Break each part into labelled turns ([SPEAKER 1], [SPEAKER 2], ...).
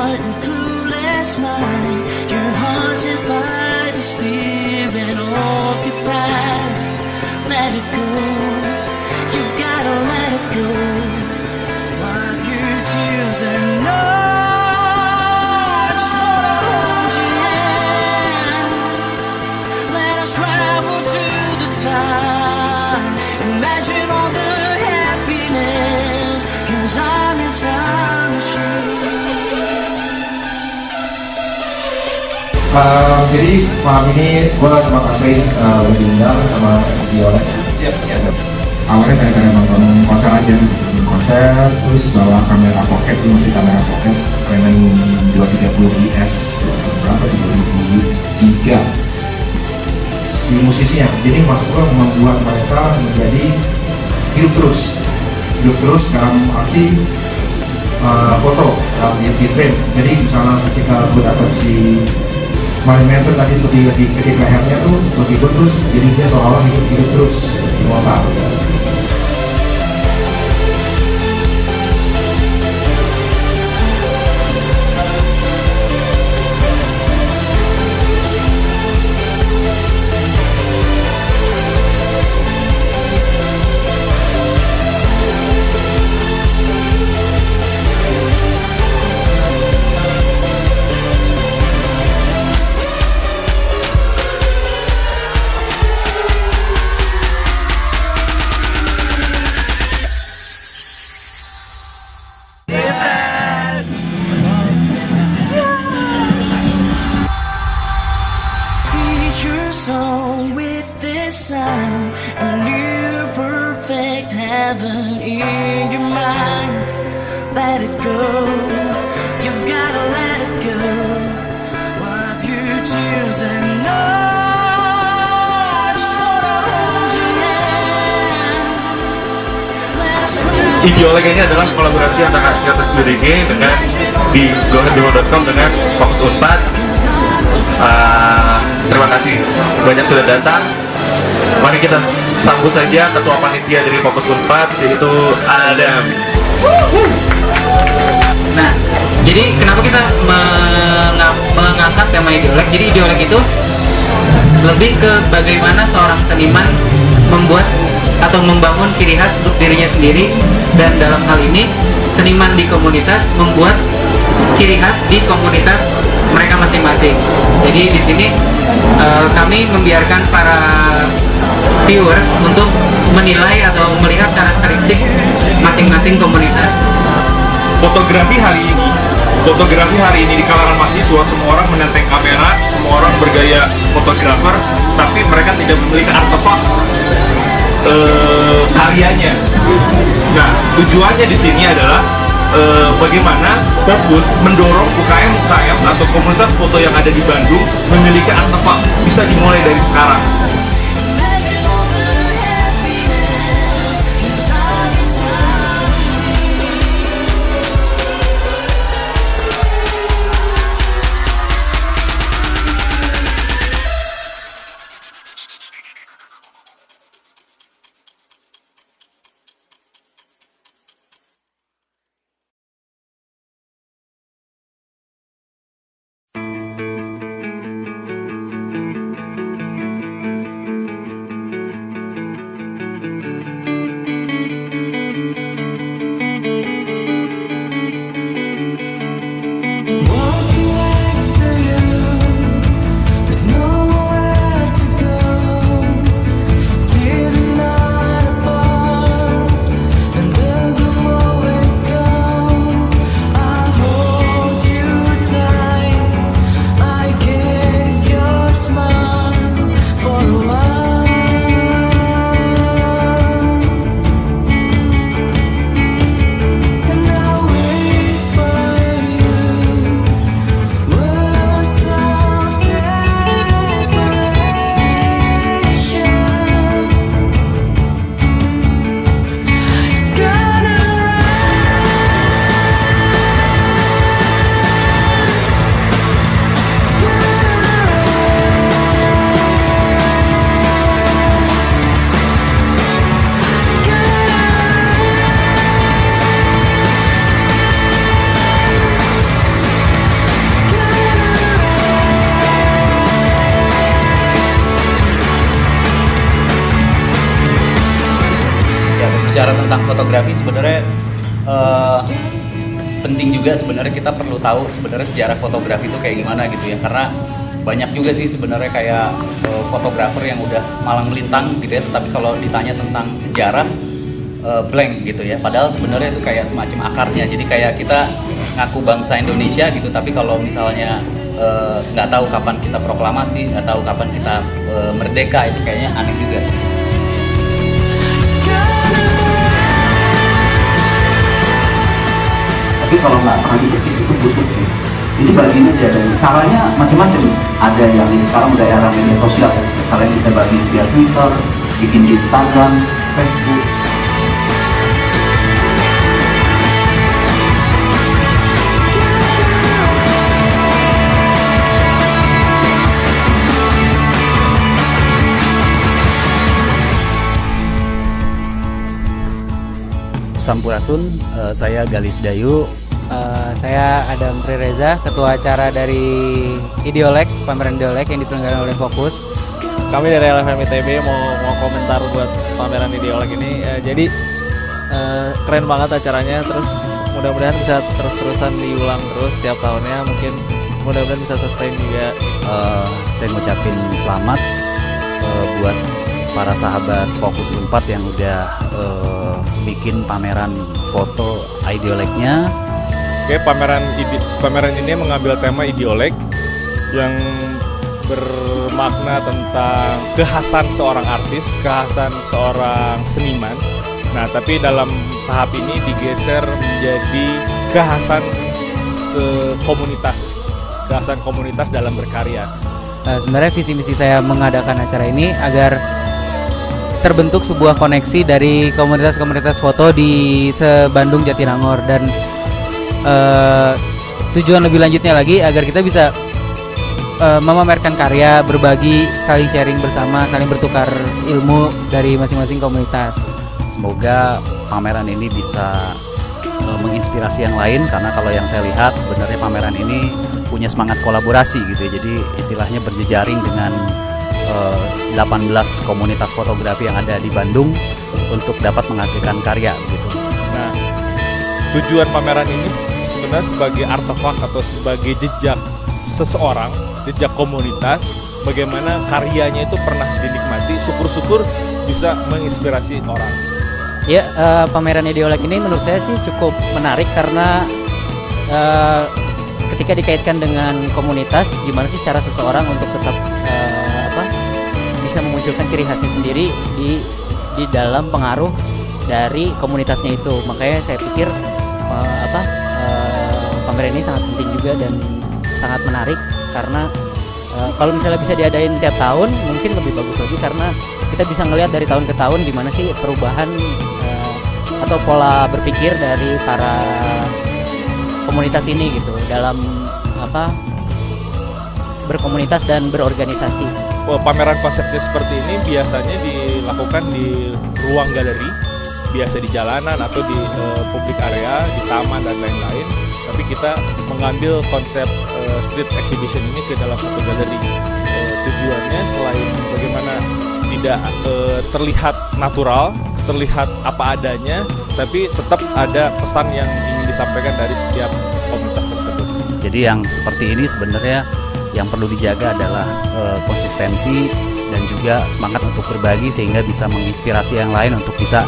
[SPEAKER 1] heart and clueless mind. You're haunted by the spirit of your past. Let it go, you've gotta let it go. Wipe your tears and know. I just wanna hold your hand. Let us travel to the time. Imagine all the happiness, 'cause I'm your time machine.
[SPEAKER 2] Jadi malam ini gue terima kasih udah diundang sama Violet.
[SPEAKER 3] Siap, ya.
[SPEAKER 2] Awalnya gara-gara nonton konser aja, konser terus bawa kamera pocket, itu masih kamera pocket Canon 230 IS berapa di 2003. Si musisinya, jadi maksud gue membuat mereka menjadi hidup terus dalam arti foto dalam di frame. Jadi misalnya ketika gue dapet si Marilyn Manson tadi lebih ketik lehernya tuh lebih terus, jadi dia seolah-olah hidup terus di motor.
[SPEAKER 1] Song with this sound, a new perfect heaven in your mind. Let it go, you've gotta let it go. Wipe your tears and know. I just wanna hold your hand. Let us ride.
[SPEAKER 3] Ideolog ini adalah kolaborasi antara Kreatif Birigi dengan di gohardemo.com dengan Fokus Unpad. Terima kasih banyak sudah datang. Mari kita sambut saja ketua panitia dari Fokus Unpad, yaitu Adam.
[SPEAKER 4] Nah, jadi kenapa kita mengangkat tema ideolog? Jadi ideolog itu lebih ke bagaimana seorang seniman membuat atau membangun ciri khas untuk dirinya sendiri, dan dalam hal ini seniman di komunitas membuat ciri khas di komunitas mereka masing-masing. Jadi di sini kami membiarkan para viewers untuk menilai atau melihat karakteristik masing-masing komunitas.
[SPEAKER 3] Fotografi hari ini di kalangan mahasiswa, semua orang menenteng kamera, semua orang bergaya fotografer, tapi mereka tidak memiliki artefak karyanya. Nah, tujuannya di sini adalah bagaimana Fokus mendorong UKM atau komunitas foto yang ada di Bandung memiliki artefak, bisa dimulai dari sekarang.
[SPEAKER 5] bicara tentang fotografi sebenarnya penting juga sebenarnya kita perlu tahu sebenarnya sejarah fotografi itu kayak gimana gitu ya, karena banyak juga sih sebenarnya kayak fotografer yang udah malang melintang gitu ya, tetapi kalau ditanya tentang sejarah blank gitu ya, padahal sebenarnya itu kayak semacam akarnya. Jadi kayak kita ngaku bangsa Indonesia gitu, tapi kalau misalnya nggak tahu kapan kita proklamasi, nggak tahu kapan kita merdeka, itu kayaknya aneh juga.
[SPEAKER 6] Tapi kalau nggak pernah dipikir itu busuk sih. Ini bagian aja, dan caranya macam-macam. Ada yang sekarang udah era media sosial, kalian bisa bagi via Twitter, bikin di Instagram, Facebook.
[SPEAKER 5] Sampurasun, saya Galis Dayu.
[SPEAKER 7] Saya Adam Reza, ketua acara dari Ideolek, pameran Ideolek yang diselenggarakan oleh Fokus.
[SPEAKER 8] Kami dari LFM ITB mau komentar buat pameran Ideolek ini. Jadi keren banget acaranya, terus mudah-mudahan bisa terus-terusan diulang terus tiap tahunnya, mungkin mudah-mudahan bisa sustain juga.
[SPEAKER 5] Saya ngucapin selamat buat para sahabat Fokus Unpad yang udah bikin pameran foto Ideoleknya.
[SPEAKER 8] Oke, pameran ini mengambil tema Ideolek yang bermakna tentang kekhasan seorang artis, kekhasan seorang seniman. Nah, tapi dalam tahap ini digeser menjadi kekhasan komunitas dalam berkarya.
[SPEAKER 7] Sebenarnya visi misi saya mengadakan acara ini agar terbentuk sebuah koneksi dari komunitas-komunitas foto di se-Bandung Jatinangor, dan tujuan lebih lanjutnya lagi agar kita bisa memamerkan karya, berbagi, saling sharing bersama, saling bertukar ilmu dari masing-masing komunitas.
[SPEAKER 5] Semoga pameran ini bisa menginspirasi yang lain, karena kalau yang saya lihat sebenarnya pameran ini punya semangat kolaborasi gitu ya. Jadi istilahnya berjejaring dengan 18 komunitas fotografi yang ada di Bandung untuk dapat menghasilkan karya gitu.
[SPEAKER 8] Nah, tujuan pameran ini sebenarnya sebagai artefak atau sebagai jejak seseorang, jejak komunitas, bagaimana karyanya itu pernah dinikmati, syukur-syukur bisa menginspirasi orang.
[SPEAKER 7] Ya, pameran Ideolek ini menurut saya sih cukup menarik karena ketika dikaitkan dengan komunitas, gimana sih cara seseorang untuk tetap bisa memunculkan ciri khasnya sendiri di dalam pengaruh dari komunitasnya itu. Makanya saya pikir pameran ini sangat penting juga dan sangat menarik, karena kalau misalnya bisa diadain tiap tahun mungkin lebih bagus lagi, karena kita bisa ngelihat dari tahun ke tahun gimana sih perubahan atau pola berpikir dari para komunitas ini gitu dalam berkomunitas dan berorganisasi.
[SPEAKER 8] Pameran konsepnya seperti ini biasanya dilakukan di ruang galeri, biasa di jalanan atau di public area, di taman dan lain-lain. Tapi kita mengambil konsep street exhibition ini ke dalam satu galeri. Tujuannya selain bagaimana tidak terlihat natural, terlihat apa adanya, tapi tetap ada pesan yang ingin disampaikan dari setiap komunitas tersebut.
[SPEAKER 5] Jadi yang seperti ini sebenarnya yang perlu dijaga adalah konsistensi dan juga semangat untuk berbagi, sehingga bisa menginspirasi yang lain untuk bisa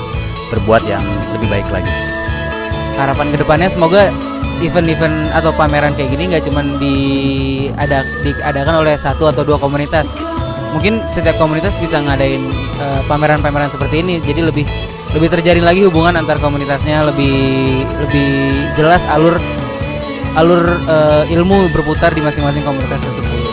[SPEAKER 5] berbuat yang lebih baik lagi.
[SPEAKER 7] Harapan kedepannya semoga event-event atau pameran kayak gini nggak cuma diadakan oleh satu atau dua komunitas. Mungkin setiap komunitas bisa ngadain pameran-pameran seperti ini, jadi lebih terjalin lagi hubungan antar komunitasnya, lebih jelas alur ilmu berputar di masing-masing komunitas tersebut.